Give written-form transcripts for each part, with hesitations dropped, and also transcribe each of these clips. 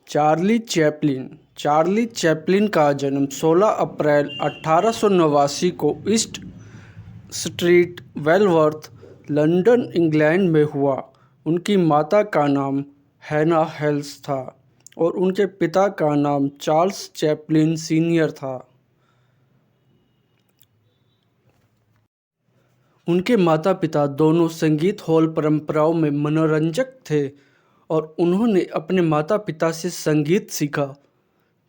Charlie Chaplin का जन्म 16 अप्रैल 1889 को ईस्ट स्ट्रीट, वेलवर्थ, लंदन, इंग्लैंड में हुआ। उनकी माता का नाम हैना हेल्स था और उनके पिता का नाम चार्ल्स चैपलिन सीनियर था। उनके माता-पिता दोनों संगीत हॉल परंपराओं में मनोरंजक थे और उन्होंने अपने माता-पिता से संगीत सीखा।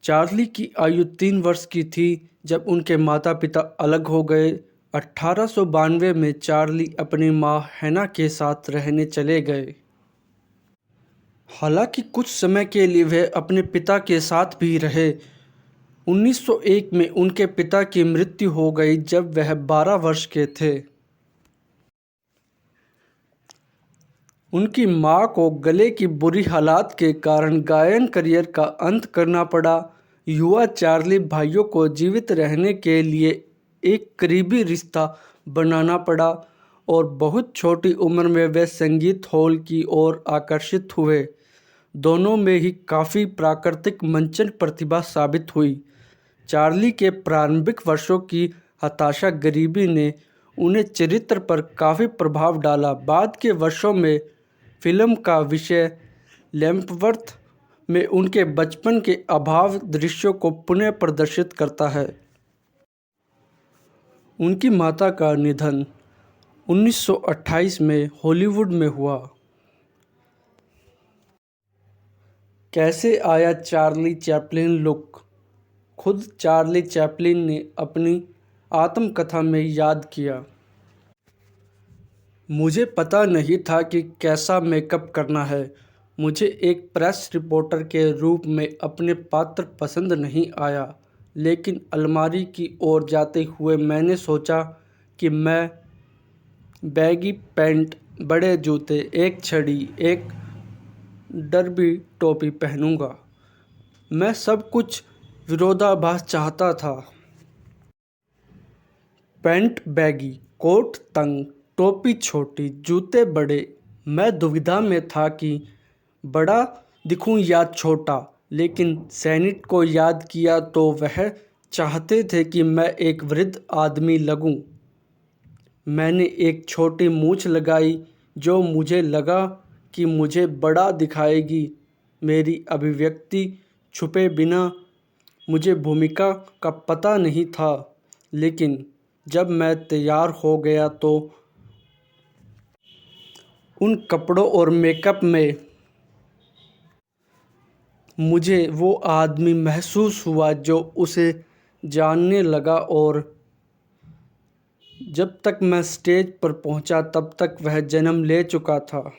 चार्ली की आयु 3 वर्ष की थी जब उनके माता-पिता अलग हो गए। 1892 में चार्ली अपनी मां हैना के साथ रहने चले गए। हालांकि कुछ समय के लिए वे अपने पिता के साथ भी रहे। 1901 में उनके पिता की मृत्यु हो गई जब वह 12 वर्ष के थे। उनकी मां को गले की बुरी हालात के कारण गायन करियर का अंत करना पड़ा। युवा चार्ली भाइयों को जीवित रहने के लिए एक करीबी रिश्ता बनाना पड़ा और बहुत छोटी उम्र में वे संगीत हॉल की ओर आकर्षित हुए। दोनों में ही काफ़ी प्राकृतिक मंचन प्रतिभा साबित हुई। चार्ली के प्रारंभिक वर्षों की हताशा गरीबी ने उन्हें चरित्र पर काफ़ी प्रभाव डाला। बाद के वर्षों में फिल्म का विषय लैम्पवर्थ में उनके बचपन के अभाव दृश्यों को पुनः प्रदर्शित करता है। उनकी माता का निधन 1928 में हॉलीवुड में हुआ। कैसे आया चार्ली चैपलिन लुक? खुद चार्ली चैपलिन ने अपनी आत्मकथा में याद किया, मुझे पता नहीं था कि कैसा मेकअप करना है। मुझे एक प्रेस रिपोर्टर के रूप में अपने पात्र पसंद नहीं आया, लेकिन अलमारी की ओर जाते हुए मैंने सोचा कि मैं बैगी पैंट, बड़े जूते, एक छड़ी, एक डर्बी टोपी पहनूंगा। मैं सब कुछ विरोधाभास चाहता था। पैंट बैगी, कोट तंग, टोपी छोटी, जूते बड़े। मैं दुविधा में था कि बड़ा दिखूं या छोटा, लेकिन सैनिट को याद किया तो वह चाहते थे कि मैं एक वृद्ध आदमी लगूं। मैंने एक छोटी मूंछ लगाई जो मुझे लगा कि मुझे बड़ा दिखाएगी। मेरी अभिव्यक्ति छुपे बिना मुझे भूमिका का पता नहीं था, लेकिन जब मैं तैयार हो गया तो उन कपड़ों और मेकअप में मुझे वो आदमी महसूस हुआ जो उसे जानने लगा और जब तक मैं स्टेज पर पहुंचा तब तक वह जन्म ले चुका था।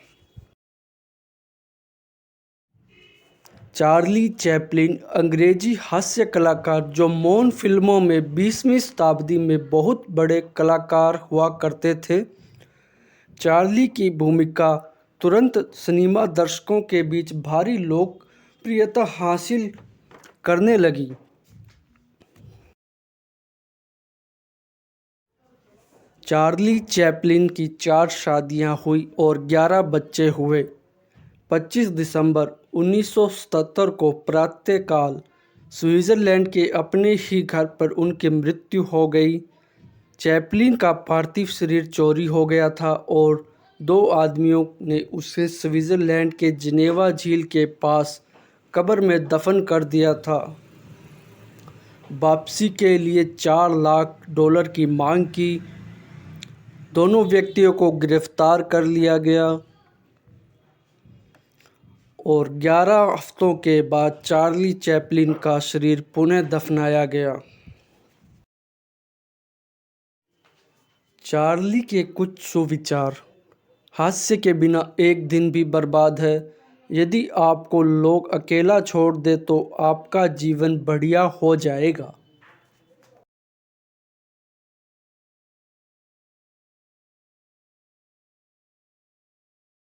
चार्ली चैपलिन अंग्रेजी हास्य कलाकार जो मौन फिल्मों में 20वीं शताब्दी में बहुत बड़े कलाकार हुआ करते थे। चार्ली की भूमिका तुरंत सिनेमा दर्शकों के बीच भारी लोकप्रियता हासिल करने लगी। चार्ली चैपलिन की 4 शादियां हुई और 11 बच्चे हुए। 25 दिसंबर 1977 को प्रातःकाल स्विट्जरलैंड के अपने ही घर पर उनकी मृत्यु हो गई। चैपलिन का पार्थिव शरीर चोरी हो गया था और 2 आदमियों ने उसे स्विट्जरलैंड के जिनेवा झील के पास कब्र में दफन कर दिया था। वापसी के लिए $4 लाख की मांग की। दोनों व्यक्तियों को गिरफ्तार कर लिया गया और 11 हफ्तों के बाद चार्ली चैपलिन का शरीर पुनः दफनाया गया। चार्ली के कुछ सुविचार। हास्य के बिना एक दिन भी बर्बाद है। यदि आपको लोग अकेला छोड़ दे तो आपका जीवन बढ़िया हो जाएगा।